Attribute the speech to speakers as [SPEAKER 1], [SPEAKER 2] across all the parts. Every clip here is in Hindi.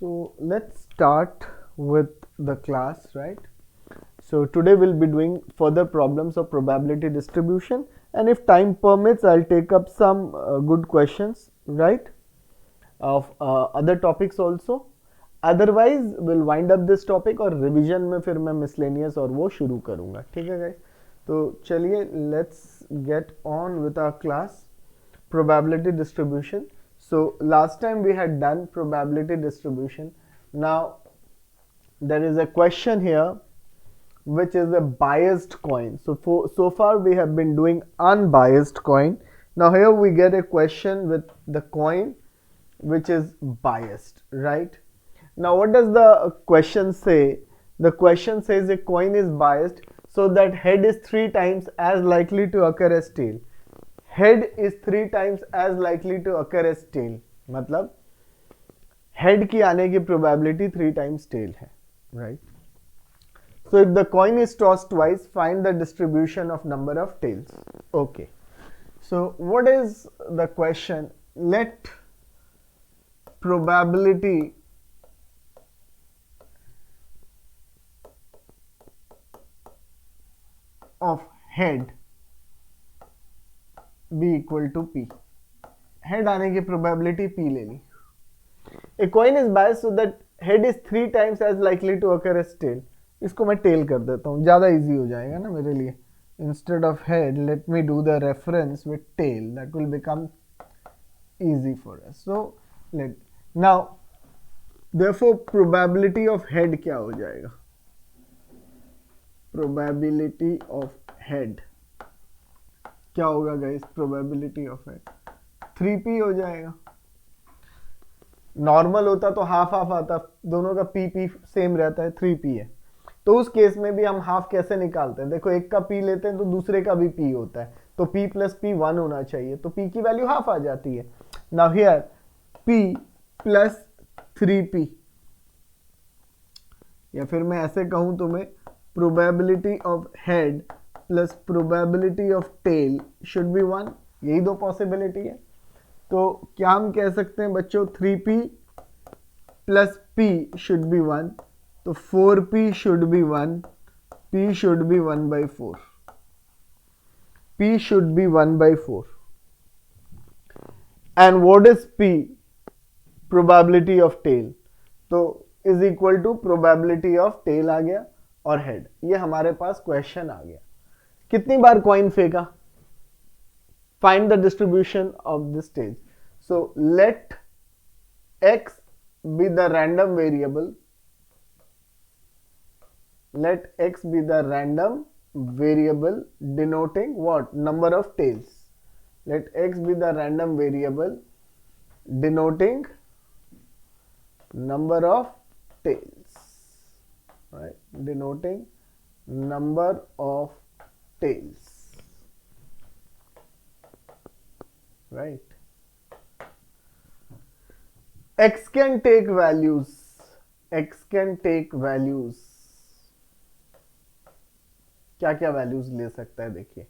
[SPEAKER 1] So let's start with the class, right? So today we'll be doing further problems of probability distribution, and if time permits I'll take up some good questions, right, of other topics also. Otherwise we'll wind up this topic और रिवीजन में फिर मैं मिसलेनियस और वो शुरू करूँगा, ठीक है गाइस? तो चलिए let's get on with our class probability distribution. So last time we had done probability distribution. Now there is a question here which is a biased coin. So far we have been doing unbiased coin. Now here we get a question with the coin which is biased, right? Now what does the question say? The question says a coin is biased so that head is 3 times as likely to occur as tail. Head is 3 times as likely to occur as tail. मतलब head की आने की probability 3 times tail है, right? So if the coin is tossed twice, find the distribution of number of tails. Okay. So what is the question? Let probability of head be equal to P. Head आने की probability P ले ली. A coin is biased so that head is 3 times as likely to occur as tail. इसको मैं टेल कर देता हूँ, ज़्यादा इजी हो जाएगा ना मेरे लिए. Instead of head, let me do the reference with tail. That will become easy for us. So now therefore probability of head क्या हो जाएगा? Probability of head क्या होगा guys? Probability of head 3p हो जाएगा. नॉर्मल होता तो हाफ हाफ आता, दोनों का पी सेम रहता है, 3p है. तो उस केस में भी हम हाफ कैसे निकालते हैं? देखो एक का p लेते हैं तो दूसरे का भी p होता है, तो p प्लस p 1 होना चाहिए, तो p की वैल्यू हाफ आ जाती है. Now here p plus 3p, या फिर मैं ऐसे कहूं तुम्हें probability of head plus probability of tail should be 1. यही दो पॉसिबिलिटी है. तो क्या हम कह सकते हैं बच्चों? 3p plus p should be 1, तो 4p should be 1, p should be 1 by 4. p should be 1 by 4. And what is p? Probability of tail. तो is equal to probability of tail आ गया और head. ये हमारे पास क्वेश्चन आ गया. कितनी बार कॉइन फेंका? Find the distribution of this tail. So let x be the random variable. Let x be the random variable denoting what? Number of tails. Let x be the random variable denoting number of tails, right? Denoting number of tails, right? X can take values. X can take values. क्या क्या वैल्यूज ले सकता है? देखिए,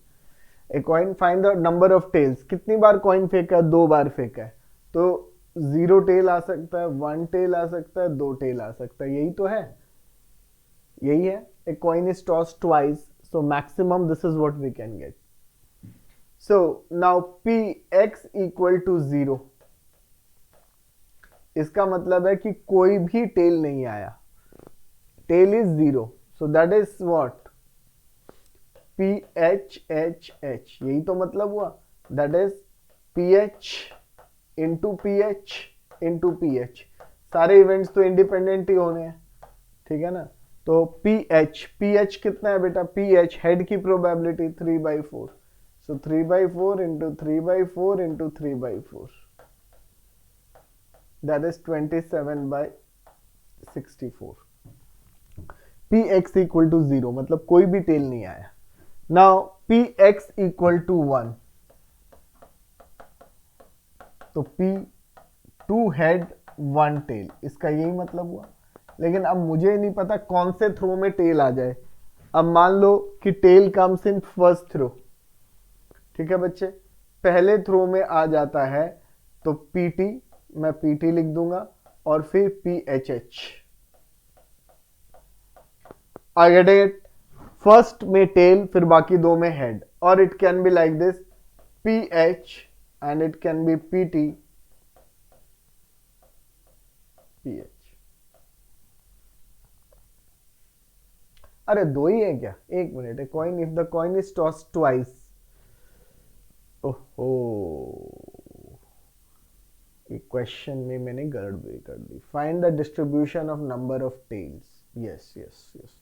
[SPEAKER 1] a coin find the number of tails. कितनी बार कॉइन फेंका है? 2 बार फेंका है, तो 0 टेल आ सकता है, 1 टेल आ सकता है, 2 टेल आ सकता है. यही तो है, यही है. A coin is tossed twice, so maximum this is what we can get. So now P X equal to 0. इसका मतलब है कि कोई भी टेल नहीं आया. Tail is 0, so that is what? PH, यही तो मतलब हुआ. That is PH into PH into PH. सारे इवेंट्स तो इंडिपेंडेंट ही होने हैं, ठीक है ना? तो PH कितना है बेटा? PH हेड की probability 3/4. So 3/4 into 3/4 into 3/4, that is 27/64. PX equal to 0, मतलब कोई भी टेल नहीं आया. Now Px equal to 1, तो P 2 head 1 tail, इसका यही मतलब हुआ. लेकिन अब मुझे नहीं पता कौन से थ्रो में टेल आ जाए. अब मान लो कि tail comes in first throw, ठीक है बच्चे? पहले थ्रो में आ जाता है तो PT, मैं PT लिख दूंगा. और फिर PHH. I get it. First में टेल, फिर बाकी दो में हेड. और it can be like this, PH and it can be PT, PH. अरे दो ही है क्या? एक मिनट. Coin, if the coin is toss twice. ओहो, क्वेश्चन में मैंने गड़बड़ी कर दी. Find the distribution of number of tails. Yes yes yes.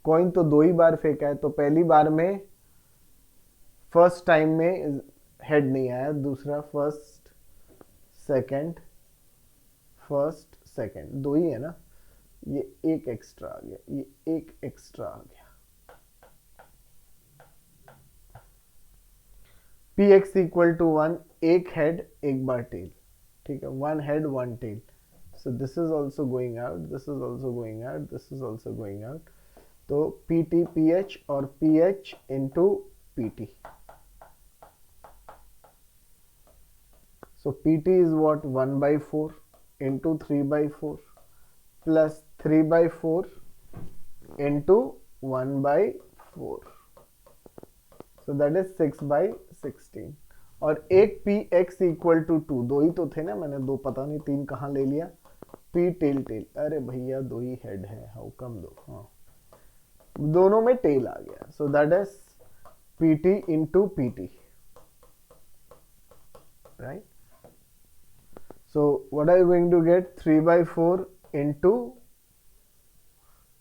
[SPEAKER 1] Coin तो दो ही बार फेंका है, तो पहली बार में फर्स्ट टाइम में हेड नहीं आया, दूसरा फर्स्ट सेकंड, फर्स्ट सेकंड, दो ही है ना. ये एक एक्स्ट्रा आ गया, ये एक एक्स्ट्रा आ गया. PX इक्वल टू 1, एक हेड एक बार टेल. ठीक है, one head one tail. So this is also going out, this is also going out, this is also going out. तो PT PH और PH into PT. So PT is what? 1 by 4 into 3 by 4 plus 3 by 4 into 1 by 4. So that is 6 by 16. और एक PX equal to 2. दो ही तो थे ना, मैंने दो पता नहीं तीन कहाँ ले लिया. P tail tail. अरे भैया दो ही हेड है, हाउ कम दो? हाँ, दोनों में टेल आ गया. So that is PT into PT. Right? So what are you going to get? 3 by 4 into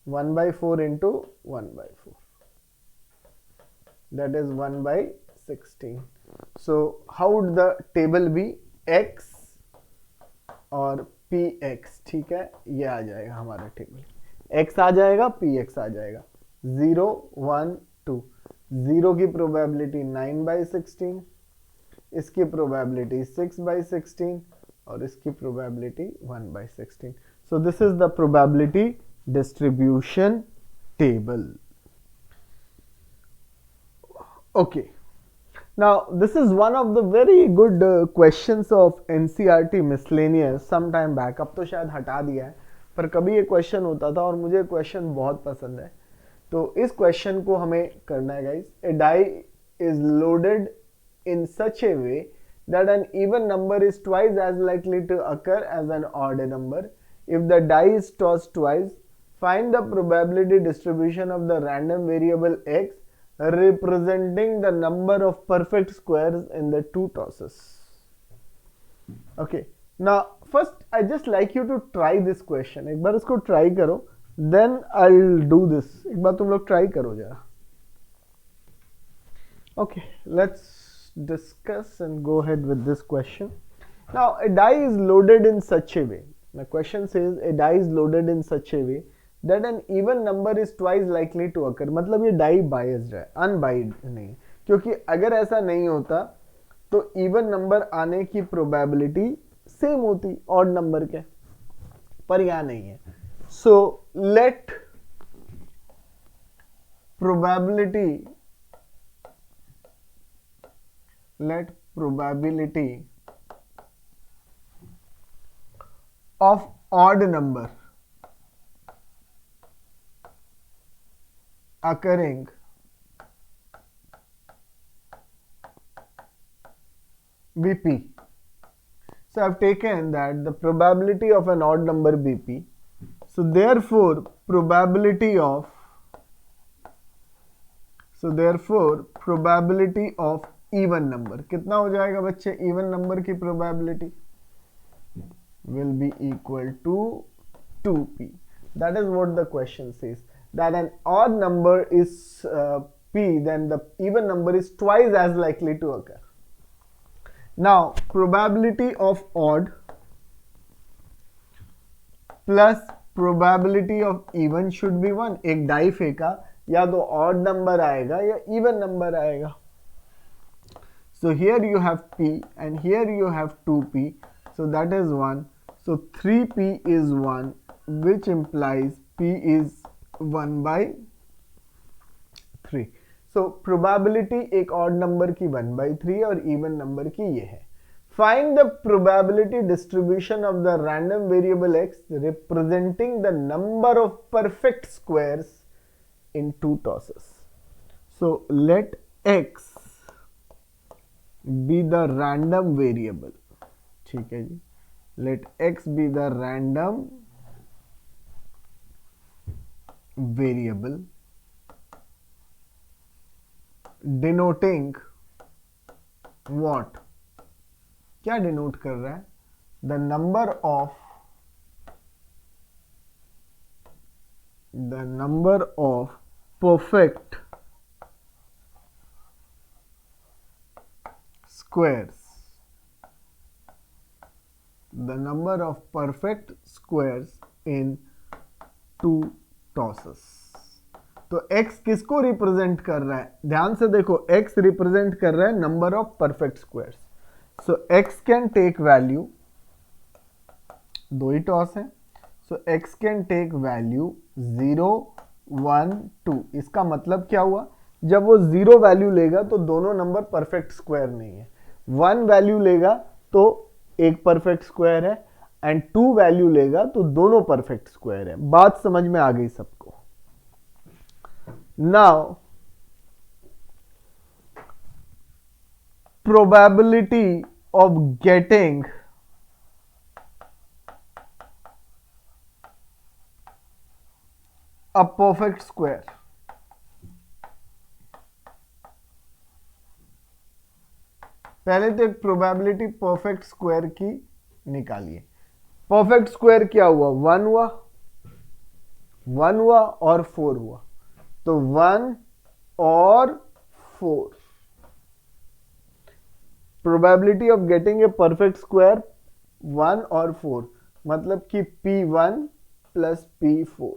[SPEAKER 1] 1 by 4 into 1 by 4. That is 1 by 16. So how would the table be? X और PX. ठीक है, ये आ जाएगा हमारा टेबल. X आ जाएगा, PX आ जाएगा. 0 1 2. 0 की प्रोबेबिलिटी 9 by 16, इसकी प्रोबेबिलिटी 6 by 16 और इसकी probability 1 by 16. So this is the probability distribution table. Okay. Now this is one of the very good questions of NCERT miscellaneous some time back. अब तो शायद हटा दिया है, पर कभी ये क्वेश्चन होता था और मुझे क्वेश्चन बहुत पसंद है. तो इस क्वेश्चन को हमें करना है guys. A die is loaded in such a way that an even number is twice as likely to occur as an odd number. If the die is tossed twice, find the probability distribution of the random variable x representing the number of perfect squares in the two tosses. Okay, now first I just like you to try this question. एक बार इसको try करो, then I'll do this. एक बार तुम लोग try करो जरा. Okay, let's discuss and go ahead with this question. Now a die is loaded in such a way. The question says a die is loaded in such a way that an even number is twice likely to occur. मतलब ये die biased है, unbiased नहीं. क्योंकि अगर ऐसा नहीं होता तो even number आने की probability same होती odd number के, पर यहाँ नहीं है. So let probability of odd number occurring be P. So I've taken that the probability of an odd number be P. So therefore probability of even number कितना हो जाएगा बच्चे? even number की probability will be equal to 2p. That is what the question says, that an odd number is p, then the even number is twice as likely to occur. Now probability of odd plus probability of even should be 1. एक डाई फेंका, या तो odd number आएगा या even number आएगा. So here you have p and here you have 2p, so that is 1. So 3p is 1, which implies p is 1 by 3. So probability एक odd number की 1 by 3 और even number की ये है. Find the probability distribution of the random variable x representing the number of perfect squares in 2 tosses. So let x be the random variable. ठीक है जी, let x be the random variable denoting what? क्या डिनोट कर रहा है? The number of perfect squares, the number of perfect squares in 2 tosses. तो x किसको रिप्रेजेंट कर रहा है? ध्यान से देखो, x रिप्रेजेंट कर रहा है number of perfect squares. So x can take value, 2 he toss है. So x can take value 0, 1, 2. इसका मतलब क्या हुआ? जब वो 0 वैल्यू लेगा तो दोनों नंबर परफेक्ट स्क्वायर नहीं है. 1 वैल्यू लेगा तो एक परफेक्ट स्क्वायर है, एंड 2 वैल्यू लेगा तो दोनों परफेक्ट स्क्वायर है. बात समझ में आ गई सबको? Now probability of getting a perfect square. पहले तो एक प्रोबेबिलिटी परफेक्ट स्क्वायर की निकालिए. परफेक्ट स्क्वायर क्या हुआ? 1 हुआ, 1 हुआ और 4 हुआ. तो 1 और 4. Probability of getting a perfect square 1 और 4, मतलब कि P1 plus P4.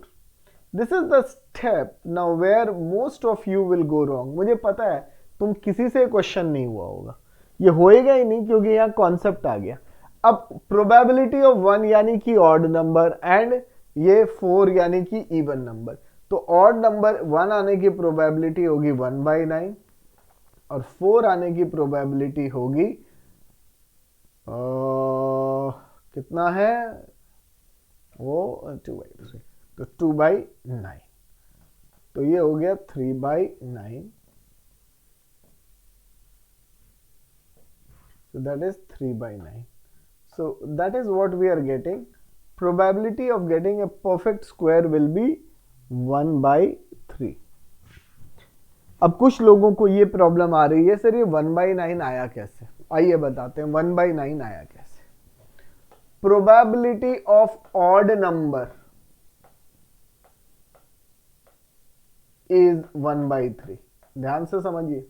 [SPEAKER 1] This is the step now where most of you will go wrong. मुझे पता है तुम किसी से क्वेश्चन नहीं हुआ होगा, ये होएगा ही नहीं, क्योंकि यहाँ कॉन्सेप्ट आ गया. अब प्रोबेबिलिटी ऑफ 1 यानी कि ऑड नंबर, एंड ये 4 यानी कि इवन नंबर. तो ऑड नंबर 1 आने की प्रोबेबिलिटी होगी 1/9, और 4 आने की प्रोबेबिलिटी होगी कितना है वो? 2/3. तो 2/9. तो ये हो गया 3/9. So that is 3/9. So that is what we are getting. Probability of getting a perfect square will be 1/3. अब कुछ लोगों को ये प्रॉब्लम आ रही है, सर ये 1/9 आया कैसे? आइए बताते हैं 1/9 आया कैसे. Probability of odd number is 1/3. ध्यान से समझिए.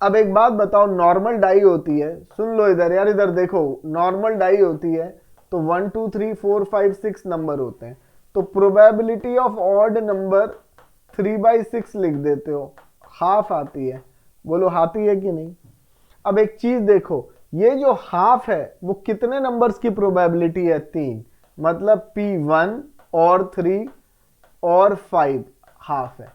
[SPEAKER 1] अब एक बात बताओ, नॉर्मल डाई होती है, सुन लो इधर यार, इधर देखो, नॉर्मल डाई होती है तो 1 2 3 4 5 6 नंबर होते हैं. तो प्रोबेबिलिटी ऑफ ऑड नंबर 3/6 लिख देते हो, हाफ आती है. बोलो आती है कि नहीं? अब एक चीज देखो, ये जो हाफ है वो कितने नंबर्स की प्रोबेबिलिटी है? 3. मतलब P1 और 3 और 5 हाफ है.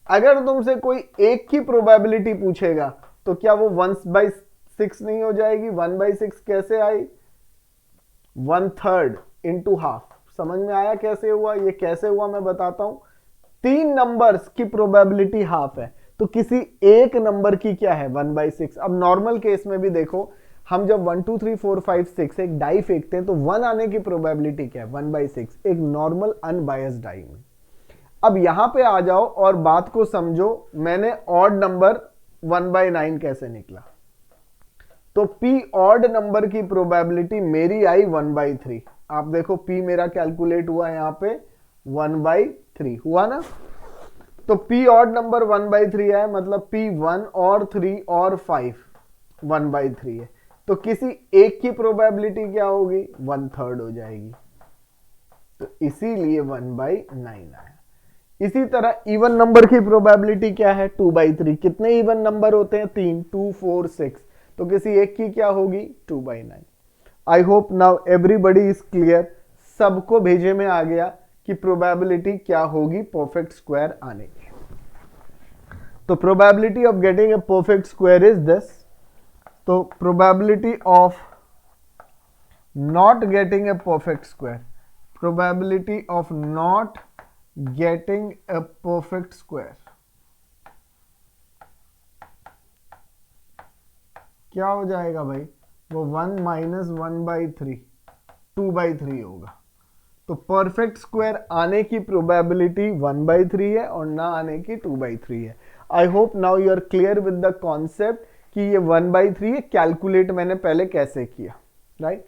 [SPEAKER 1] अगर तुमसे कोई एक की प्रोबेबिलिटी पूछेगा तो क्या वो 1/6 नहीं हो जाएगी? 1/6 कैसे आई? 1/3 इंटू हाफ. समझ में आया कैसे हुआ? ये कैसे हुआ मैं बताता हूं. 3 नंबर्स की प्रोबेबिलिटी हाफ है, तो किसी एक नंबर की क्या है? 1/6. अब नॉर्मल केस में भी देखो, हम जब 1 2 3 4 5 6 एक डाई फेंकते हैं तो 1 आने की प्रोबेबिलिटी क्या है? 1/6. एक नॉर्मल अनबायस्ड डाई में. अब यहां पे आ जाओ और बात को समझो. मैंने ऑड नंबर 1/9 कैसे निकला? तो P ऑड नंबर की प्रोबेबिलिटी मेरी आई 1/3. आप देखो P मेरा कैलकुलेट हुआ यहां पे 1/3 हुआ ना. तो P ऑड नंबर 1/3 है, मतलब P1 और 3 और 5 1/3 है. तो किसी एक की प्रोबेबिलिटी क्या होगी? 1/3 हो जाएगी. तो इसीलिए 1/9 आया. इसी तरह इवन नंबर की प्रोबेबिलिटी क्या है? 2/3. कितने इवन नंबर होते हैं? 3. 2 4 6. तो किसी एक की क्या होगी? 2/9. आई hope now everybody is clear. सबको भेजे में आ गया कि प्रोबेबिलिटी क्या होगी परफेक्ट स्क्वायर आने की. तो probability of getting a perfect square is this. तो probability of not getting a perfect square, probability of not getting a perfect square क्या हो जाएगा भाई, वो 1 माइनस 1/3 2/3 होगा। तो परफेक्ट स्क्वायर आने की प्रोबेबिलिटी 1/3 है और ना आने की 2/3 है। I hope now you are clear with the concept कि ये 1/3 है, कैलकुलेट मैंने पहले कैसे किया, right.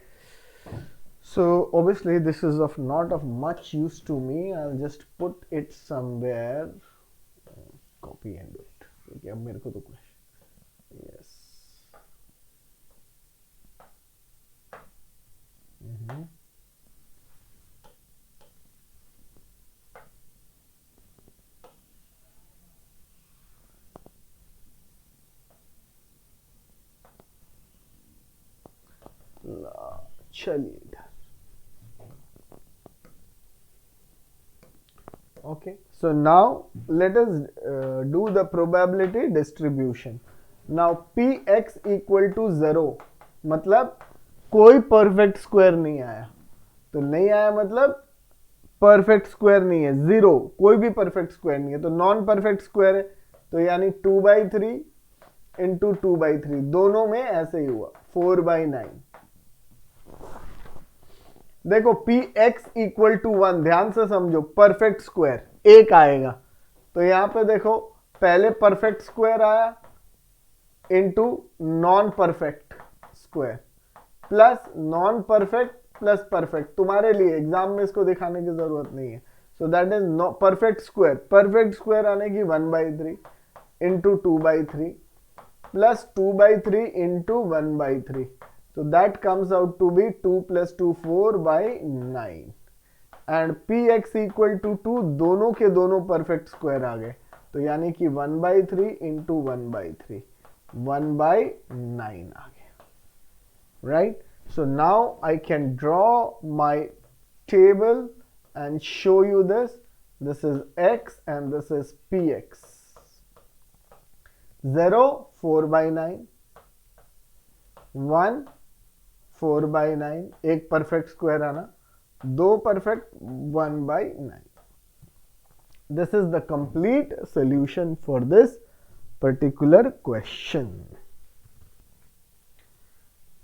[SPEAKER 1] So obviously this is of not of much use to me. I'll just put it somewhere, copy and do it. Okay, अब मेरे को तो question, yes. चलिए, okay, so now let us do the probability distribution. Now px equal to 0 मतलब कोई परफेक्ट स्क्वायर नहीं आया, तो नहीं आया मतलब परफेक्ट स्क्वायर नहीं है, 0 कोई भी परफेक्ट स्क्वायर नहीं है, तो नॉन परफेक्ट स्क्वायर है, तो यानी 2/3 इंटू 2/3 दोनों में ऐसे ही हुआ 4/9। देखो px इक्वल टू 1, ध्यान से समझो, परफेक्ट स्क्वायर एक आएगा, तो यहां पे देखो पहले परफेक्ट स्क्वायर आया into non perfect square plus non perfect plus perfect. तुम्हारे लिए एग्जाम में इसको दिखाने की जरूरत नहीं है। सो दैट इज परफेक्ट स्क्वायर आने की 1/3 into 2/3 plus 2/3 into 1/3, so that comes out to be 2 plus 2 4/9 and px equal to 2, दोनों के दोनों परफेक्ट स्क्वायर आ गए, तो यानी कि 1/3 इंटू 1/3 1/9 आ गया, right. So now I can draw my table and show you this. This is x and this is px. 0 4/9, 1 4/9, एक परफेक्ट स्क्वायर आना, 2 perfect 1/9. This is the complete solution for this particular question.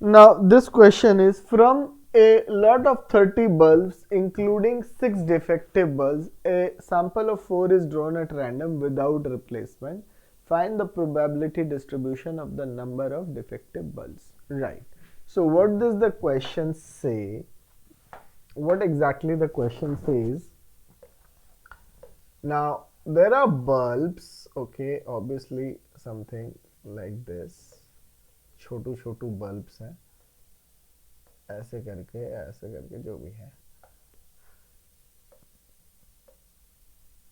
[SPEAKER 1] Now this question is from a lot of 30 bulbs including 6 defective bulbs, a sample of 4 is drawn at random without replacement. Find the probability distribution of the number of defective bulbs. Right. So what does the question say? What exactly the question says? Now there are bulbs, okay, obviously something like this. Chhotu Chhotu bulbs हैं, ऐसे करके जो भी है,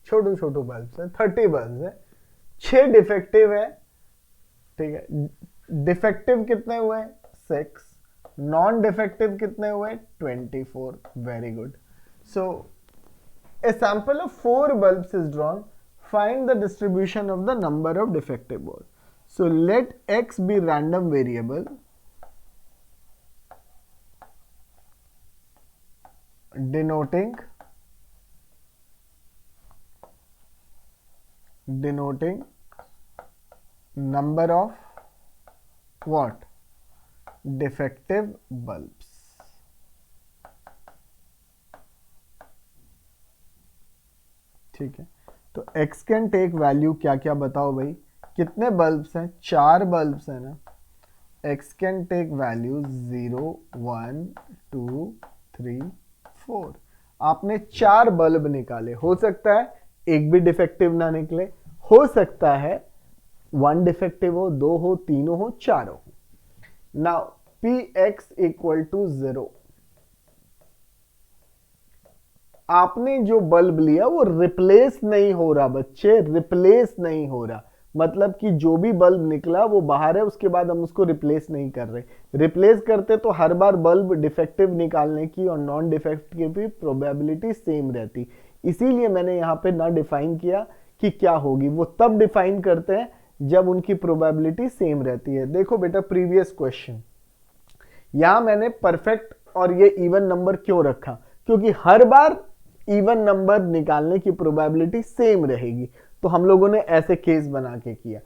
[SPEAKER 1] छोटू छोटू बल्ब्स हैं, 30 बल्ब्स हैं, 6 डिफेक्टिव है, ठीक है। डिफेक्टिव कितने हुए? 6। नॉन डिफेक्टिव कितने हुए? 24। Very good. So a sample of 4 bulbs is drawn. Find the distribution of the number of defective bulbs. So let x be random variable denoting number of what? Defective bulbs. ठीक है, तो x कैन टेक वैल्यू क्या क्या बताओ भाई, कितने बल्ब्स हैं? 4 बल्ब्स हैं ना। x can take value 0 1 2 3 4। आपने 4 बल्ब निकाले, हो सकता है एक भी डिफेक्टिव ना निकले, हो सकता है 1 डिफेक्टिव हो, 2 हो, 3 हो, 4 हो। नाउ px इक्वल टू 0, आपने जो बल्ब लिया वो रिप्लेस नहीं हो रहा बच्चे, रिप्लेस नहीं हो रहा, मतलब कि जो भी बल्ब निकला वो बाहर है, उसके बाद हम उसको रिप्लेस नहीं कर रहे। रिप्लेस करते तो हर बार बल्ब डिफेक्टिव निकालने की और नॉन डिफेक्टिव की भी प्रोबेबिलिटी सेम रहती, इसीलिए मैंने यहाँ पे ना डिफाइन किया कि क्या होगी। वो तब डिफाइन करते हैं जब उनकी प्रोबेबिलिटी सेम रहती है। देखो बेटा प्रीवियस क्वेश्चन, यहां मैंने परफेक्ट और ये इवन नंबर क्यों रखा, क्योंकि हर बार इवन नंबर निकालने की प्रोबेबिलिटी सेम रहेगी, तो हम लोगों ने ऐसे केस बना के किया।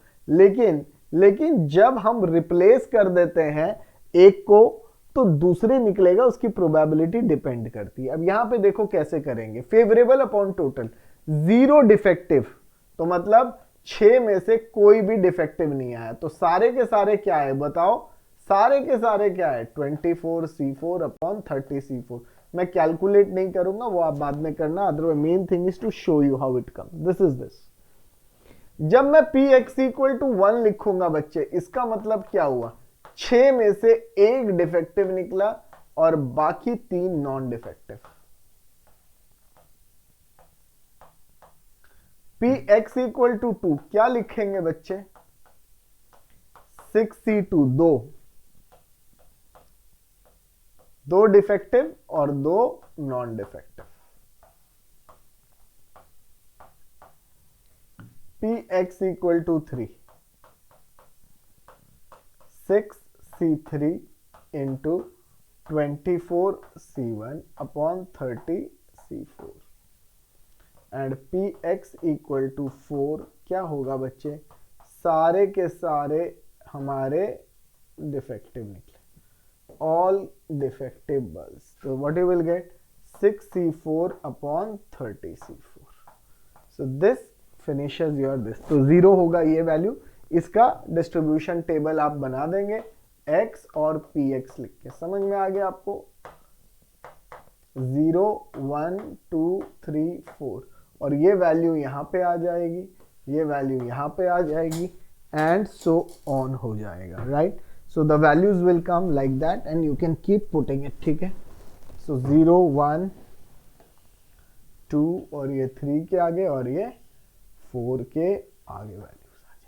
[SPEAKER 1] लेकिन जब हम रिप्लेस कर देते हैं एक को तो दूसरे निकलेगा, उसकी प्रोबेबिलिटी डिपेंड करती है। अब यहां पे देखो कैसे करेंगे, फेवरेबल अपॉन टोटल, 0 डिफेक्टिव, तो मतलब 6 में से कोई भी डिफेक्टिव नहीं आया, तो सारे के सारे क्या है बताओ, सारे के सारे क्या है 24C4 अपॉन 30C4। मैं कैलकुलेट नहीं करूंगा, वो आप बाद में करना, otherwise main thing is to show you how it comes. This is this. जब मैं Px इक्वल टू 1 लिखूंगा बच्चे, इसका मतलब क्या हुआ, 6 में से एक डिफेक्टिव निकला और बाकी 3 non defective. Px equal to 2 क्या लिखेंगे बच्चे, 6C2, दो डिफेक्टिव और 2 non defective. Px equal to 3, 6C3 into 24C1 upon 30C4 and Px equal to 4 क्या होगा बच्चे, सारे के सारे हमारे डिफेक्टिव निकले, ऑल डिफेक्टिव बल्स, तो what you will get 6C4 upon 30C4। So this finishes your this, तो 0 होगा ये वैल्यू। इसका डिस्ट्रीब्यूशन टेबल आप बना देंगे x और Px लिख के, समझ में आ गया आपको, 0 1 2 3 4, और ये वैल्यू यहां पे आ जाएगी, ये वैल्यू यहां पे आ जाएगी, एंड सो ऑन हो जाएगा, right. So the values will come like that and you can keep putting it, ठीक है। सो 0 1 2 और ये 3 के आगे और ये 4 के आगे वैल्यूज आ जाएंगे।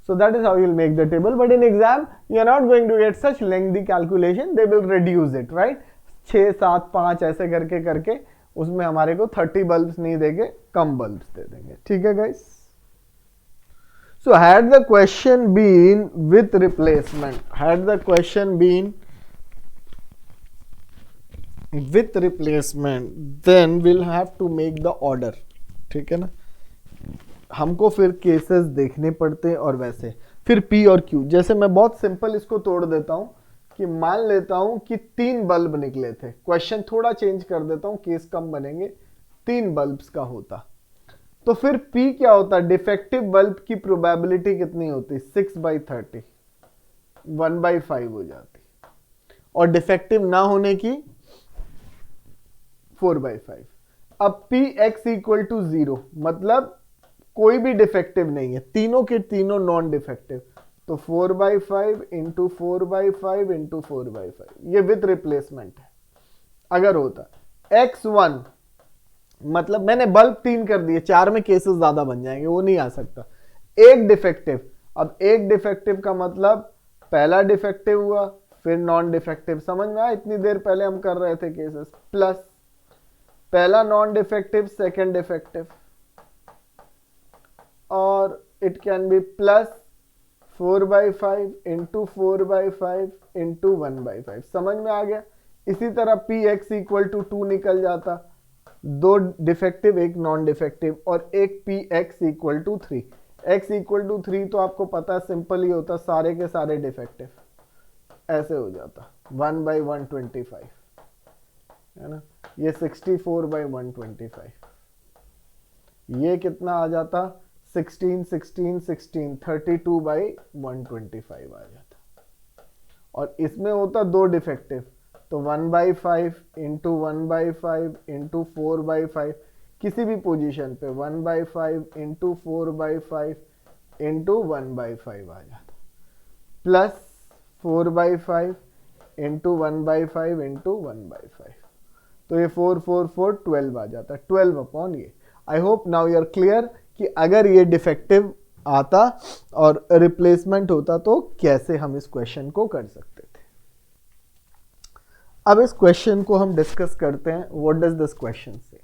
[SPEAKER 1] So that is how you will make the table, but in exam you are not going to get such lengthy calculation, they will reduce it, right। 6 7 5 ऐसे करके करके उसमें हमारे को 30 बल्ब्स नहीं देंगे, कम बल्ब्स दे देंगे, ठीक है guys. So had the question been with replacement, had the question been with replacement, then we'll have to make the order, ठीक है ना, हमको फिर केसेस देखने पड़ते हैं। और वैसे फिर P और Q, जैसे मैं बहुत सिंपल इसको तोड़ देता हूं कि मान लेता हूं कि 3 बल्ब निकले थे, क्वेश्चन थोड़ा चेंज कर देता हूं, केस कम बनेंगे, 3 बल्ब्स का होता, तो फिर P क्या होता, डिफेक्टिव बल्ब की प्रोबेबिलिटी कितनी होती, 6/30, 1/5 हो जाती, और डिफेक्टिव ना होने की 4/5। अब Px इक्वल टू 0, मतलब कोई भी डिफेक्टिव नहीं है, तीनों के तीनों नॉन डिफेक्टिव, तो 4/5 इंटू 4/5 इंटू 4/5, ये विथ रिप्लेसमेंट है। अगर होता x1, मतलब मैंने बल्ब 3 कर दिए, 4 में केसेस ज्यादा बन जाएंगे, वो नहीं आ सकता। एक डिफेक्टिव, अब एक डिफेक्टिव का मतलब पहला डिफेक्टिव हुआ फिर नॉन डिफेक्टिव, समझ में आया, इतनी देर पहले हम कर रहे थे केसेस, प्लस पहला नॉन डिफेक्टिव सेकेंड डिफेक्टिव, और it can be plus 4/5 into 4/5 into 1/5, समझ में आ गया। इसी तरह Px इक्वल टू 2 निकल जाता, 2 डिफेक्टिव एक नॉन डिफेक्टिव, और एक Px equal to 3, x equal to 3 तो आपको पता सिंपल ही होता, सारे के सारे डिफेक्टिव, ऐसे हो जाता 1/125, है ना, ये 64/125, ये कितना आ जाता 16 16 16 32/125 आ जाता, और इसमें होता 2 डिफेक्टिव, तो 1/5 इंटू 1/5 इंटू 4/5, किसी भी पोजीशन पे 1/5 इंटू 4/5 इंटू 1/5 आ जाता, प्लस 4/5 इंटू 1/5 इंटू 1/5, तो ये 4 4 4 12 आ जाता, 12 अपॉन ये। I hope now you are clear कि अगर ये डिफेक्टिव आता और रिप्लेसमेंट होता तो कैसे हम इस क्वेश्चन को कर सकते थे। अब इस क्वेश्चन को हम डिस्कस करते हैं। व्हाट डज दिस क्वेश्चन से,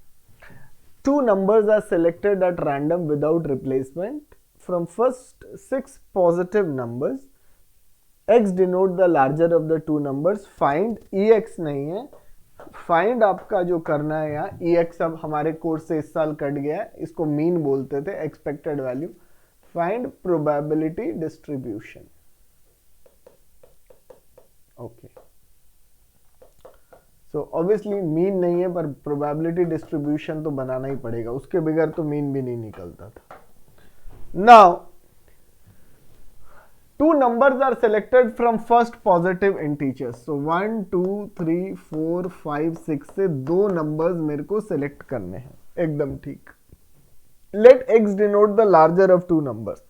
[SPEAKER 1] 2 numbers are selected at random without replacement from first 6 positive numbers, x denote the larger of the two numbers, find ex नहीं है, फाइंड आपका जो करना है यहाँ ex अब हमारे कोर्स से इस साल कट गया है, इसको मीन बोलते थे, expected value, find probability distribution. Okay, so obviously mean नहीं है पर प्रोबेबिलिटी डिस्ट्रीब्यूशन तो बनाना ही पड़ेगा, उसके बगैर तो मीन भी नहीं निकलता था। Now two numbers are selected from first positive integers, so 1 2 3 4 5 6 से दो numbers मेरे को select करने हैं, एकदम ठीक। let x denote the larger of two numbers,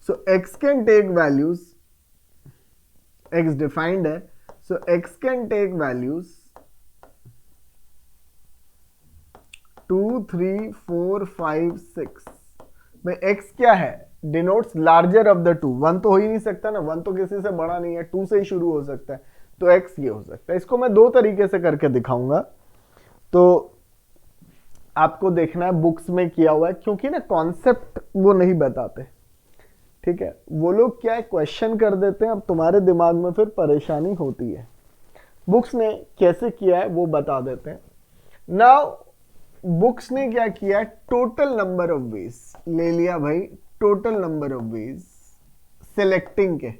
[SPEAKER 1] so x can take values, x defined है, so x can take values 2 3 4 5 6। भाई x क्या है, denotes larger of the two, one तो हो ही नहीं सकता ना, वन तो किसी से बड़ा नहीं है, टू से ही शुरू हो सकता है, तो x ये हो सकता है। इसको मैं दो तरीके से करके दिखाऊंगा, तो आपको देखना है बुक्स में किया हुआ है, क्योंकि ना कॉन्सेप्ट वो नहीं बताते, ठीक है, वो लोग क्या है क्वेश्चन कर देते हैं, अब तुम्हारे दिमाग में फिर परेशानी होती है। बुक्स ने कैसे किया है वो बता देते हैं। नाउ बुक्स ने क्या किया, टोटल नंबर ऑफ वेज ले लिया भाई, total number of ways selecting के,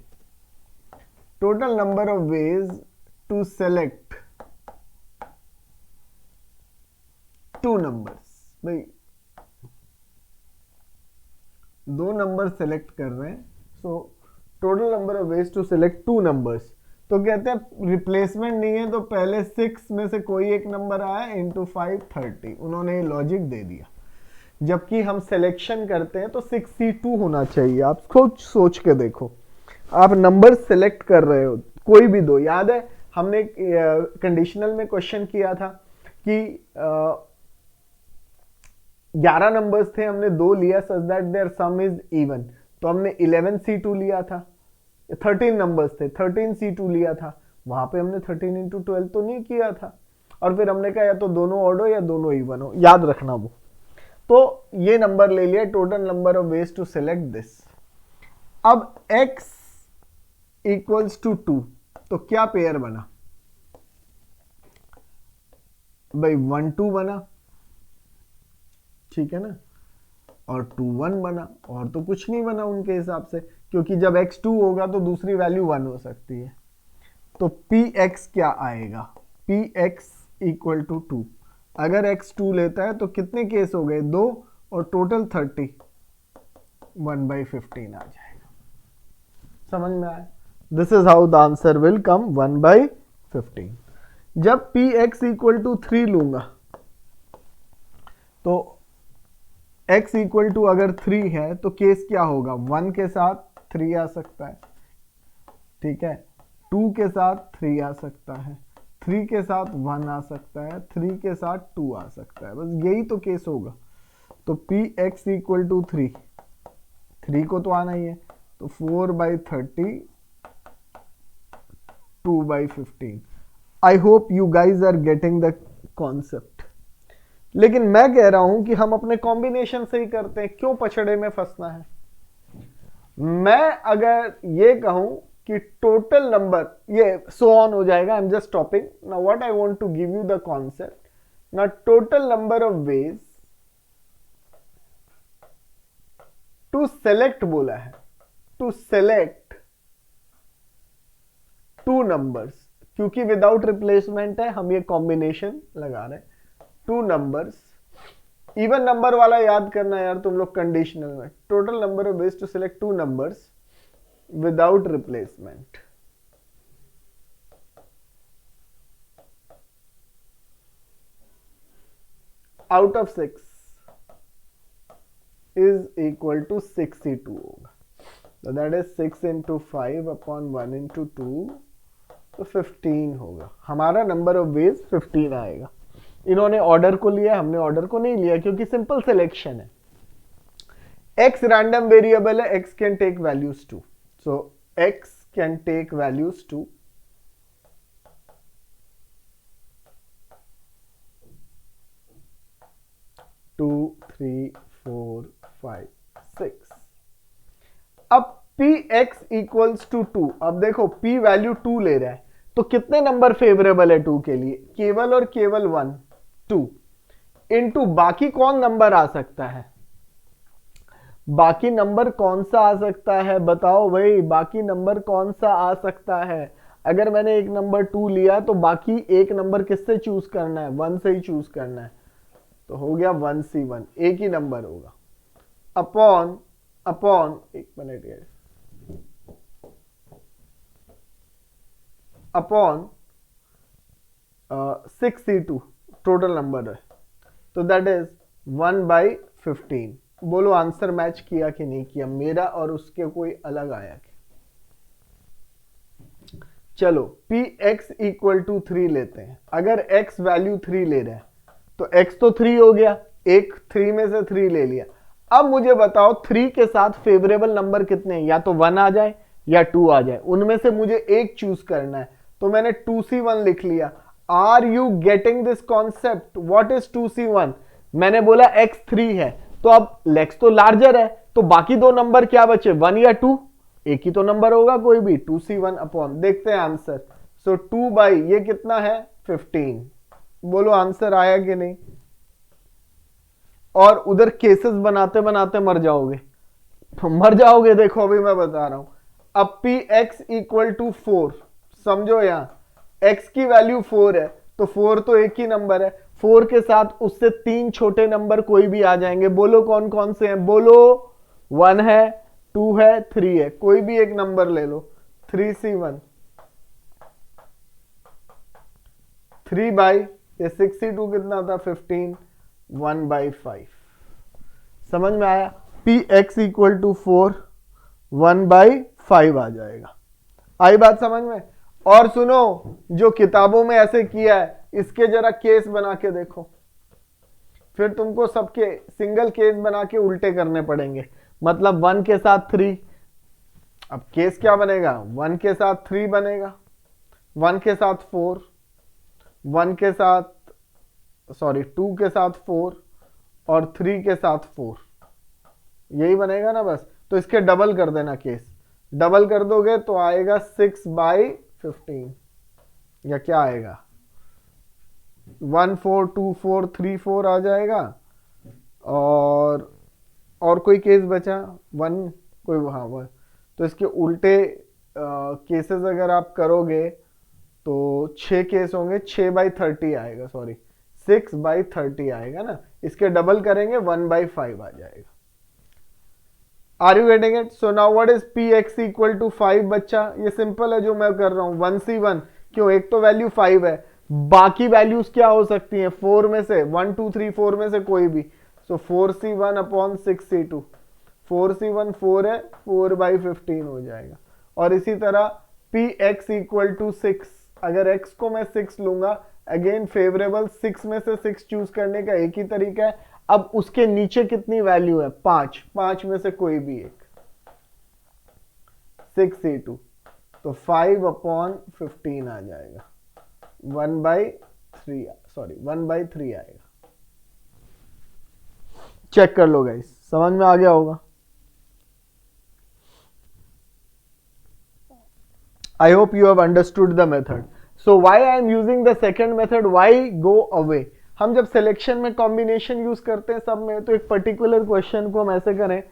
[SPEAKER 1] total number of ways to select two numbers. भाई दो नंबर सेलेक्ट कर रहे हैं, so total number of ways to select two numbers, तो कहते हैं रिप्लेसमेंट नहीं है तो पहले 6 में से कोई एक नंबर आया इंटू 5 30, उन्होंने ये लॉजिक दे दिया। जबकि हम सिलेक्शन करते हैं तो 6C2 होना चाहिए। आप खुद सोच के देखो, आप नंबर सेलेक्ट कर रहे हो कोई भी दो, याद है हमने कंडीशनल में क्वेश्चन किया था कि 11 नंबर्स थे, हमने दो लिया such that their sum is even, तो हमने 11C2 लिया था। 13 नंबर्स थे, 13C2 लिया था, वहां पे हमने 13 इंटू 12 तो नहीं किया था, और फिर हमने कहा या तो दोनों ऑड हो या दोनों इवन हो, याद रखना वो। तो ये नंबर ले लिया, total number of ways to select this. अब x इक्वल्स टू 2, तो क्या पेयर बना भाई, 1 2 बना, ठीक है ना, और 2 1 बना, और तो कुछ नहीं बना उनके हिसाब से, क्योंकि जब x 2 होगा तो दूसरी वैल्यू 1 हो सकती है। तो px क्या आएगा, px इक्वल टू 2, अगर x 2 लेता है तो कितने केस हो गए, 2, और टोटल 30, 1/15 आ जाएगा। समझ में आया, this is how the answer will come 1/15। जब px इक्वल टू 3 लूंगा तो x इक्वल टू अगर 3 है तो केस क्या होगा, 1 के साथ 3 आ सकता है, ठीक है, 2 के साथ 3 आ सकता है, 3 के साथ 1 आ सकता है, 3 के साथ 2 आ सकता है, बस यही तो केस होगा। तो px इक्वल टू 3, 3 को तो आना ही है, तो 4/30 2/15। I hope you guys are getting the concept. लेकिन मैं कह रहा हूं कि हम अपने कॉम्बिनेशन से ही करते हैं, क्यों पछड़े में फंसना है। मैं अगर ये कहूं कि टोटल नंबर, ये सो ऑन हो जाएगा, I am just stopping now, what I want to give you the concept ना, total number of ways to select बोला है, टू सेलेक्ट टू नंबर्स, क्योंकि विदाउट रिप्लेसमेंट है, हम ये कॉम्बिनेशन लगा रहे हैं, टू नंबर्स। इवन नंबर वाला याद करना यार तुम लोग कंडीशनल में, total number of ways to select two numbers without replacement. Out of 6 is equal to 6C2 होगा, तो that is 6 into 5 upon 1 into 2, तो 15 होगा। हमारा नंबर ऑफ वेज 15 आएगा। इन्होंने ऑर्डर को लिया, हमने ऑर्डर को नहीं लिया, क्योंकि सिंपल सिलेक्शन है। x रैंडम वेरिएबल है, x can take values 2, so x can take values 2, 2 3 4 5 अब पी एक्स इक्वल्स टू 2, अब देखो p वैल्यू 2 ले रहा है, तो कितने नंबर फेवरेबल है 2 के लिए? केवल और केवल 1, 2 इनटू बाकी कौन नंबर आ सकता है? बाकी नंबर कौन सा आ सकता है बताओ भाई, बाकी नंबर कौन सा आ सकता है? अगर मैंने एक नंबर 2 लिया तो बाकी एक नंबर किससे चूज करना है? 1 से ही चूज करना है, तो हो गया 1C1, एक ही नंबर होगा। अपॉन एक मिनट यार, अपॉन 6C2 टोटल नंबर है, तो दैट इज 1/15। बोलो आंसर मैच किया कि नहीं किया, मेरा और उसके कोई अलग आया क्या? चलो पी एक्स इक्वल टू 3 लेते हैं। अगर x वैल्यू 3 ले रहा है तो x तो 3 हो गया, एक 3 में से 3 ले लिया। अब मुझे बताओ 3 के साथ फेवरेबल नंबर कितने हैं? या तो 1 आ जाए या 2 आ जाए, उनमें से मुझे एक चूज करना है, तो मैंने 2C1 लिख लिया। Are you getting this concept? What is 2C1? मैंने बोला x 3 है, तो अब x तो लार्जर है, तो बाकी दो नंबर क्या बचे, 1 या 2? एक ही तो नंबर होगा कोई भी, 2C1 अपॉन, देखते हैं आंसर। सो 2 बाई ये कितना है 15। बोलो आंसर आया कि नहीं? और उधर केसेस बनाते बनाते मर जाओगे, मर जाओगे। देखो अभी मैं बता रहा हूं। अब पी एक्स इक्वल टू 4, समझो यहां x की वैल्यू 4 है, तो 4 तो एक ही नंबर है, 4 के साथ उससे 3 छोटे नंबर कोई भी आ जाएंगे। बोलो कौन कौन से हैं? बोलो 1 है, 2 है, 3 है, कोई भी एक नंबर ले लो। 3C1, 3 बाई ये 6C2 कितना था 15, 1/5। समझ में आया? पी एक्स इक्वल टू 4, 1/5 आ जाएगा। आई बात समझ में? और सुनो, जो किताबों में ऐसे किया है इसके जरा केस बना के देखो, फिर तुमको सबके सिंगल केस बना के उल्टे करने पड़ेंगे। मतलब 1 के साथ 3, अब केस क्या बनेगा? 1 के साथ 3 बनेगा, 1 के साथ 4, 1 के साथ 2 के साथ 4 और 3 के साथ 4, यही बनेगा ना बस। तो इसके डबल कर देना केस, डबल कर दोगे तो आएगा 6/15, या क्या आएगा 1 4 2 4 3 4 आ जाएगा। और कोई केस बचा 1, कोई हाँ 1, तो इसके उल्टे केसेस अगर आप करोगे तो 6 केस होंगे, 6/30 आएगा, सॉरी 6/30 आएगा ना। इसके डबल करेंगे 1/5 आ जाएगा। Are you getting it? So now what is P X equal to 5 बच्चा? ये सिंपल है जो मैं कर रहा हूं, 1C1। क्यों? एक तो वैल्यू 5 है, बाकी वैल्यूज क्या हो सकती हैं? 4 में से 1 2 3 4 में से कोई भी। सो 4C1 अपॉन 6C2, 4C1 4 है, 4/15 हो जाएगा। और इसी तरह पी एक्स इक्वल टू 6, अगर x को मैं 6 लूंगा, अगेन फेवरेबल 6 में से 6 चूज करने का एक ही तरीका है। अब उसके नीचे कितनी वैल्यू है? 5, 5 में से कोई भी एक, 6C2, तो 5/15 आ जाएगा, 1/3, सॉरी 1/3 आएगा। चेक कर लो गाइस, समझ में आ गया होगा। I hope you have understood the method. So why I am using the second method? Why go away? हम जब सिलेक्शन में कॉम्बिनेशन यूज करते हैं सब में, तो एक पर्टिकुलर क्वेश्चन को हम ऐसे करें,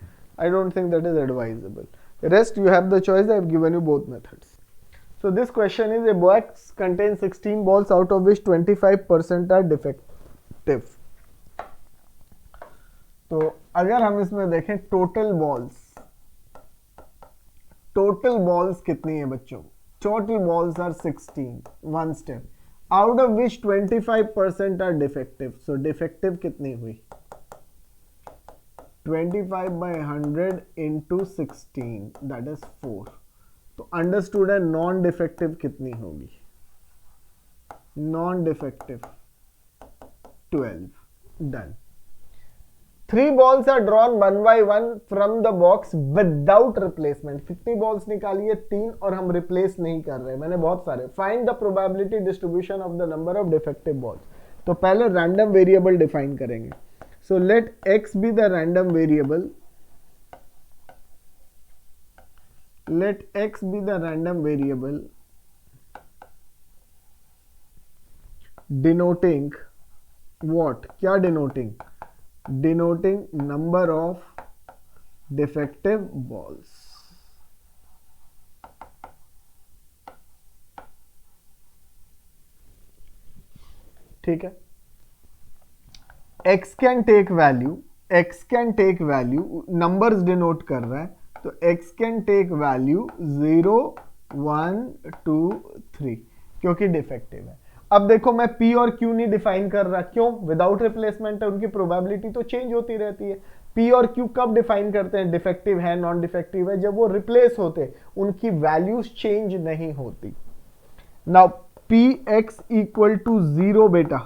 [SPEAKER 1] I don't think that is advisable. Rest you have the choice, I have given you both methods. So this question is, a box contains 16 balls out of which 25% are defective. तो अगर हम इसमें देखें टोटल बॉल्स कितनी है बच्चों? Total balls are 16, one step, out of which 25% are defective. So defective कितनी हुई? 25/100 इंटू 16, दैट इज 4। तो अंडरस्टूड है। नॉन डिफेक्टिव कितनी होगी? Non defective 12। Done. 3 balls are drawn 1 by 1 from the box without replacement। कितनी बॉल्स निकाली है? 3, और हम रिप्लेस नहीं कर रहे, मैंने बहुत सारे। Find the probability distribution of the number of defective balls. तो पहले रैंडम वेरिएबल डिफाइन करेंगे। So let x be the random variable let x be the random variable denoting what, क्या denoting, denoting number of defective balls. ठीक है, x can take value, x can take value, numbers denote कर रहा है, तो x कैन टेक वैल्यू 0 1 2 3 क्योंकि डिफेक्टिव है। अब देखो मैं p और q नहीं डिफाइन कर रहा, क्यों, विदाउट रिप्लेसमेंट है, उनकी प्रोबेबिलिटी तो चेंज होती रहती है। p और q कब डिफाइन करते हैं, डिफेक्टिव है नॉन डिफेक्टिव है, जब वो रिप्लेस होते, उनकी वैल्यूज चेंज नहीं होती। नाउ px इक्वल टू 0 बेटा,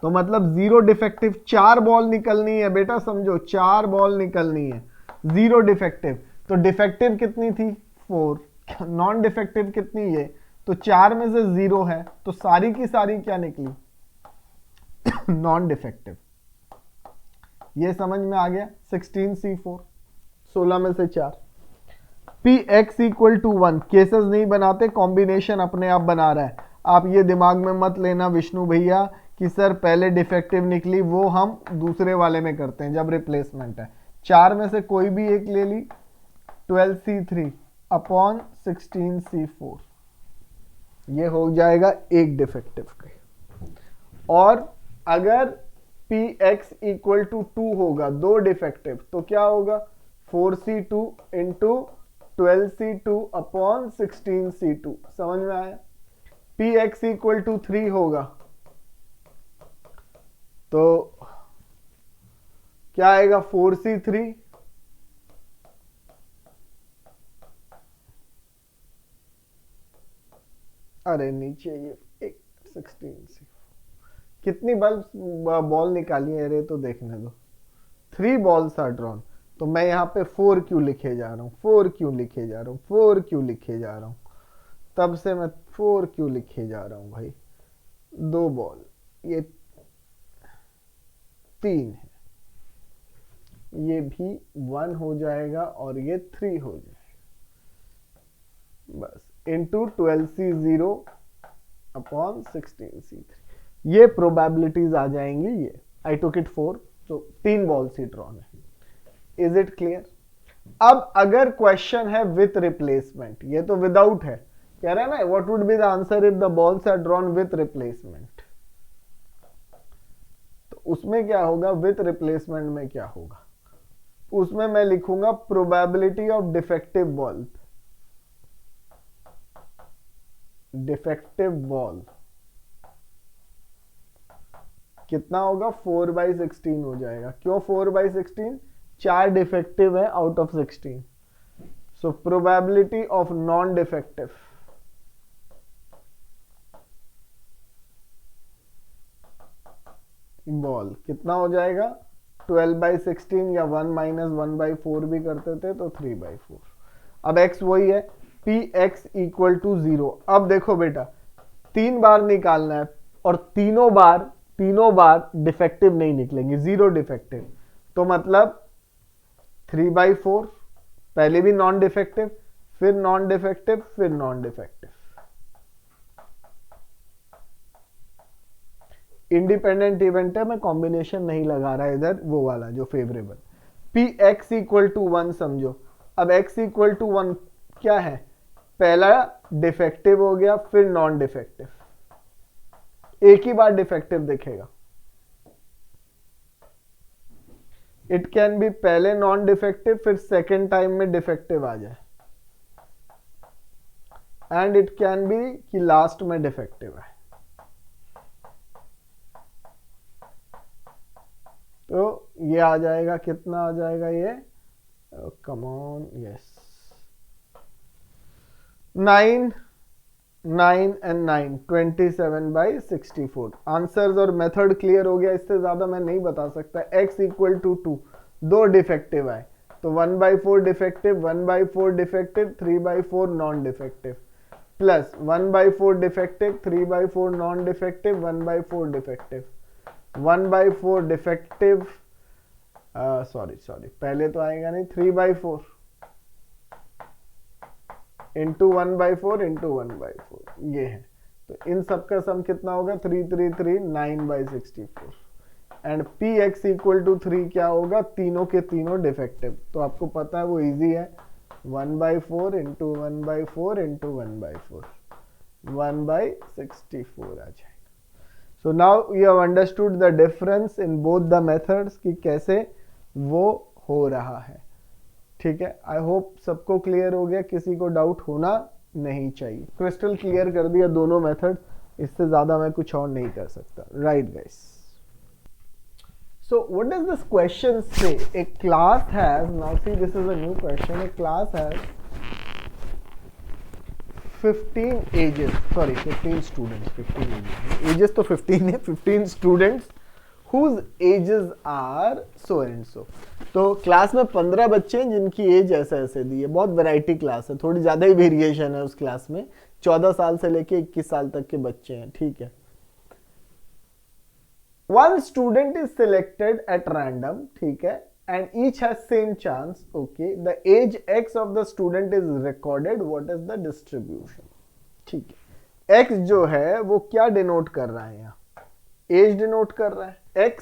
[SPEAKER 1] तो मतलब 0 डिफेक्टिव, 4 बॉल निकलनी है बेटा, समझो 4 बॉल निकलनी है, 0 डिफेक्टिव, तो डिफेक्टिव कितनी थी 4, नॉन डिफेक्टिव कितनी है, तो 4 में से 0 है, तो सारी की सारी क्या निकली नॉन डिफेक्टिव। ये समझ में आ गया, 16C4, 16 में से 4। px इक्वल टू 1, केसेस नहीं बनाते, कॉम्बिनेशन अपने आप बना रहा है। आप ये दिमाग में मत लेना विष्णु भैया कि सर पहले डिफेक्टिव निकली, वो हम दूसरे वाले में करते हैं जब रिप्लेसमेंट है। 4 में से कोई भी एक ले ली, 12C3 अपॉन 16C4, ये हो जाएगा एक डिफेक्टिव के। और अगर px इक्वल टू 2 होगा, 2 डिफेक्टिव, तो क्या होगा 4C2 into 12C2 upon 16C2, समझ में आया। px इक्वल टू 3 होगा तो क्या आएगा 4C3 अरे नीचे ये एक 16C, कितनी बॉल निकाली है, अरे तो देखने दो, 3 बॉल्स आर ड्रॉन, तो मैं यहाँ पे 4 क्यों लिखे जा रहा हूँ, 4 क्यों लिखे जा रहा हूँ, 4 क्यों लिखे जा रहा हूँ, तब से मैं 4 क्यों लिखे जा रहा हूँ भाई, 2 बॉल, ये 3 है, ये भी 1 हो जाएगा और ये 3 हो जाएगा, बस इंटू 12C0 अपॉन 16C3, ये प्रोबेबिलिटीज आ जाएंगी। ये आई टुक इट 4, तो 3 बॉल्स ही ड्रॉन है। Is it clear. अब अगर क्वेश्चन है विथ रिप्लेसमेंट, ये तो विदाउट है, कह रहा है ना what would be the answer if the balls are drawn with replacement, तो उसमें क्या होगा, विथ रिप्लेसमेंट में क्या होगा, उसमें मैं लिखूंगा probability of defective ball, defective ball कितना होगा 4/16 हो जाएगा, क्यों 4/16, 4 डिफेक्टिव है out of 16, so probability of non defective ball कितना हो जाएगा 12/16 या 1 माइनस 1/4 भी करते थे तो 3/4। अब x वही है, px इक्वल टू 0। अब देखो बेटा 3 बार निकालना है और तीनों बार डिफेक्टिव नहीं निकलेंगे, 0 डिफेक्टिव, तो मतलब 3/4, पहले भी नॉन डिफेक्टिव, फिर नॉन डिफेक्टिव, फिर नॉन डिफेक्टिव, इंडिपेंडेंट इवेंट है, मैं कॉम्बिनेशन नहीं लगा रहा इधर, वो वाला जो फेवरेबल। px इक्वल टू 1 समझो, अब x इक्वल टू 1 क्या है, पहला डिफेक्टिव हो गया, फिर नॉन डिफेक्टिव, एक ही बार डिफेक्टिव दिखेगा, इट कैन बी पहले नॉन डिफेक्टिव फिर सेकेंड टाइम में डिफेक्टिव आ जाए, एंड इट कैन बी कि लास्ट में डिफेक्टिव है, तो ये आ जाएगा, कितना आ जाएगा ये, come on, yes 9 9 and 9 27/64। Answers और मेथड क्लियर हो गया, इससे ज्यादा मैं नहीं बता सकता। x इक्वल टू 2, 2 डिफेक्टिव आए तो 1/4 defective, 1/4 defective, 3/4 non defective, plus 1/4 defective, 3/4 non defective, 1/4 defective, 1/4 defective, sorry पहले तो आएगा नहीं, 3/4 इंटू 1/4 इंटू 1/4 ये है। तो इन सब का सम कितना होगा 3 9/64 and P X equal to 3 क्या होगा, तीनों के तीनों डिफेक्टिव। तो आपको पता है वो इजी है, 1/4 इंटू 1/4 इंटू 1/4 1/64 आ जाएगा। So now you have understood the difference in both the methods कि कैसे वो हो रहा है। ठीक है, आई होप सबको क्लियर हो गया, किसी को डाउट होना नहीं चाहिए। क्रिस्टल क्लियर कर दिया दोनों मेथड, इससे ज्यादा मैं कुछ और नहीं कर सकता। Right guys, so what does this question say? A class has, now see this is a new question, a class has 15 ages, sorry 15 students, 15 ages तो 15 है, 15 students whose ages are so and so। तो क्लास में 15 बच्चे हैं जिनकी एज ऐसे ऐसे दी है। बहुत वैरायटी क्लास है, थोड़ी ज्यादा ही वेरिएशन है उस क्लास में, 14 साल से लेके 21 साल तक के बच्चे हैं। ठीक है, one student is selected at random, ठीक है, and each has same chance, okay, the age x of the student is recorded, what is the distribution। ठीक है, x जो है वो क्या डिनोट कर रहा है, यहाँ एज डिनोट कर रहा है, x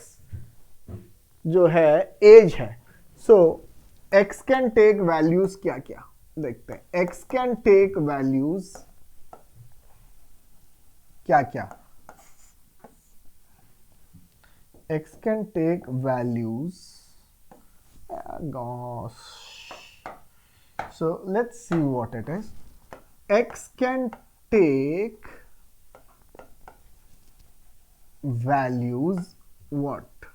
[SPEAKER 1] जो है एज है। सो x कैन टेक वैल्यूज क्या क्या देखते हैं, x कैन टेक वैल्यूज क्या क्या, x can take values, gosh, so let's see what it is। x can take values what,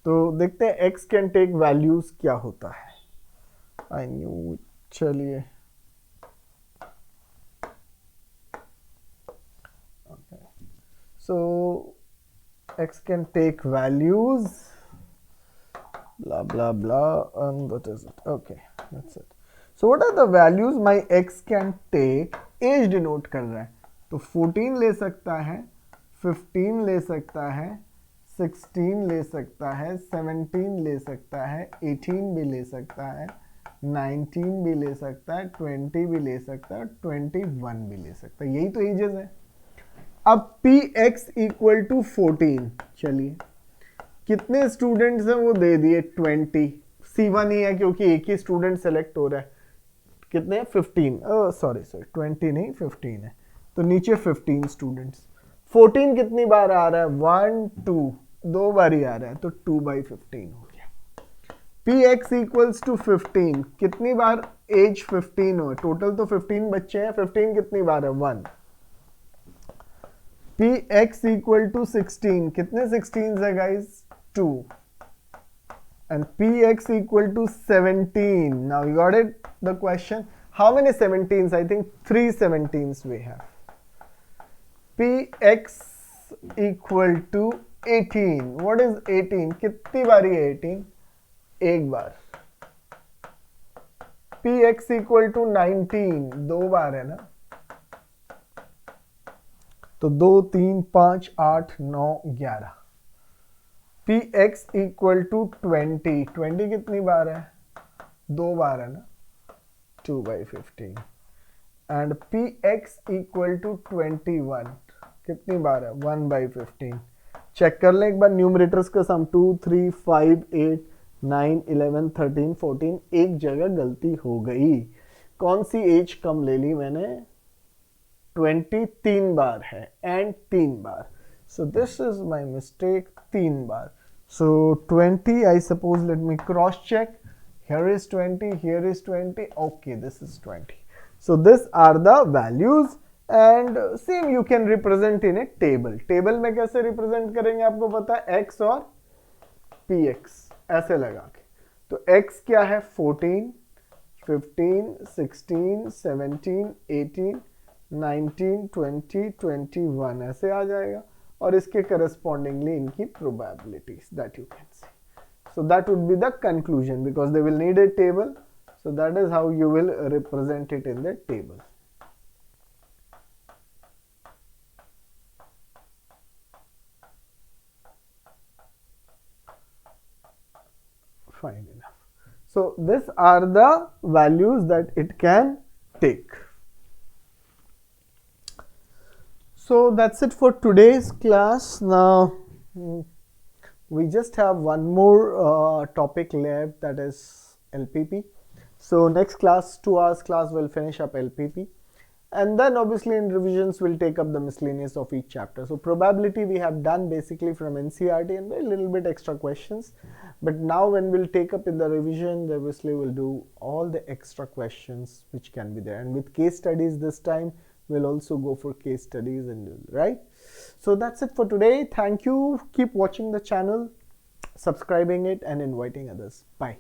[SPEAKER 1] तो देखते हैं x can take values क्या होता है। I knew, चलिए okay, so x can take values blah blah blah and that is it, okay that's it। so what are the values my x can take, age denote कर रहा है, तो 14 ले सकता है, 15 ले सकता है, 16 ले सकता है, 17 ले सकता है, 18 भी ले सकता है, 19 भी ले सकता है, 20 भी ले सकता है, 21 भी ले सकता है, यही तो एजेस है। अब px इक्वल टू 14, चलिए कितने स्टूडेंट्स हैं वो दे दिए 20, C1 ही है क्योंकि एक ही स्टूडेंट सेलेक्ट हो रहा है, कितने 15, सॉरी 20 नहीं 15 है, तो नीचे 15 स्टूडेंट्स। 14 कितनी बार आ रहा है, 1 2 दो बार ही आ रहा है, तो 2/15 हो गया। px इक्वल्स टू 15, कितनी बार एज 15 हो, टोटल तो 15 बच्चे हैं, 15 कितनी बार है 1। px equal to 16, कितने 16 है guys 2, and px equal to 17। now you got it, the question, how many 17s, I think 3 17s we have। px equal to 18, what is 18, कितनी बारी है 18, एक बार। px equal to 19, दो बार है ना, तो 2 3 5 8 9 11। px इक्वल टू 20, 20 कितनी बार है, दो बार है ना, 2/15। एंड px इक्वल टू 21, कितनी बार है 1/15। चेक कर ले एक बार न्यूमरेटर्स का सम, 2 3 5 8 9 11 13 14, एक जगह गलती हो गई, कौन सी एज कम ले ली मैंने, 20 3 बार है and 3 bar, so this is my mistake, 3 bar. so 20, I suppose, let me cross check, here is 20, here is 20, okay this is 20। so these are the values and same you can represent in a table। table में कैसे represent करेंगे आपको पता है, x और px ऐसे लगा के, तो x क्या है 14 15 16 17 18 19 20 21 ऐसे आ जाएगा, और इसके करस्पॉन्डिंगली इनकी probabilities that you can see. So that would be the conclusion, because they will need a table, so that is how you will represent it in the table. Fine enough. So these are the values that it can take. So that's it for today's class. Now we just have one more topic left, that is LPP. So next class, 2 hours class, will finish up LPP, and then obviously in revisions we'll take up the miscellaneous of each chapter. So probability we have done basically from NCERT and a little bit extra questions, but now when we'll take up in the revision, obviously we'll do all the extra questions which can be there, and with case studies this time we'll also go for case studies, and right. So that's it for today. Thank you. Keep watching the channel, subscribing it, and inviting others. Bye.